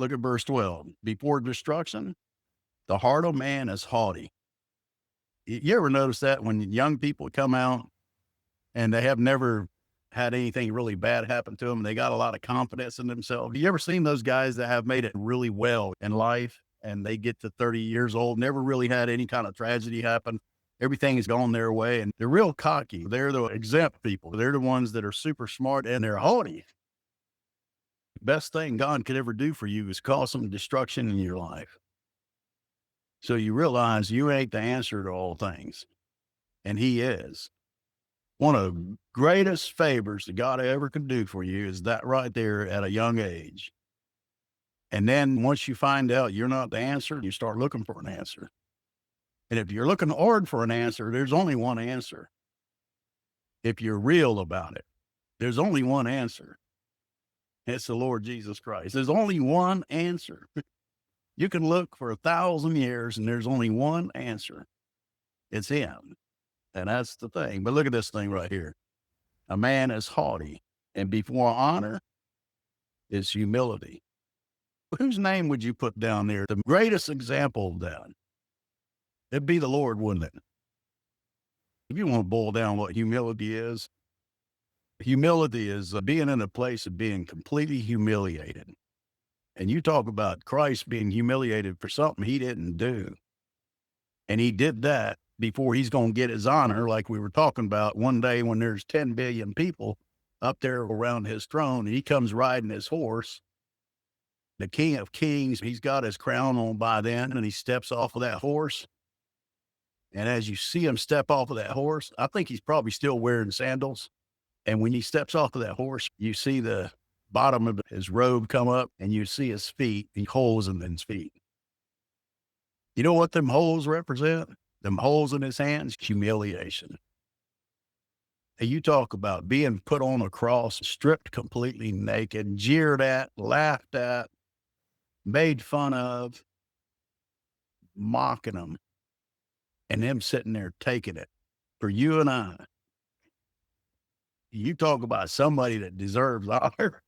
Look at verse 12. Before destruction, the heart of man is haughty. You ever notice that when young people come out and they have never had anything really bad happen to them, they got a lot of confidence in themselves. You ever seen those guys that have made it really well in life and they get to 30 years old, never really had any kind of tragedy happen? Everything has gone their way and they're real cocky. They're the exempt people. They're the ones that are super smart and they're haughty. Best thing God could ever do for you is cause some destruction in your life. So you realize you ain't the answer to all things. And he is. One of the greatest favors that God ever could do for you is that right there at a young age. And then once you find out you're not the answer, you start looking for an answer. And if you're looking hard for an answer, there's only one answer. If you're real about it, there's only one answer. It's the Lord Jesus Christ. There's only one answer. You can look for 1,000 years and there's only one answer. It's him. And that's the thing. But look at this thing right here. A man is haughty, and before honor is humility. Whose name would you put down there? The greatest example of that. It'd be the Lord, wouldn't it? If you want to boil down what humility is being in a place of being completely humiliated. And you talk about Christ being humiliated for something he didn't do. And he did that before he's going to get his honor, like we were talking about one day when there's 10 billion people up there around his throne. And he comes riding his horse, the King of Kings. He's got his crown on by then, and he steps off of that horse. And as you see him step off of that horse, I think he's probably still wearing sandals. And when he steps off of that horse, you see the bottom of his robe come up and you see his feet, the holes in his feet. You know what them holes represent? Them holes in his hands, humiliation. And you talk about being put on a cross, stripped completely naked, jeered at, laughed at, made fun of, mocking him, and him sitting there taking it for you and I. You talk about somebody that deserves honor.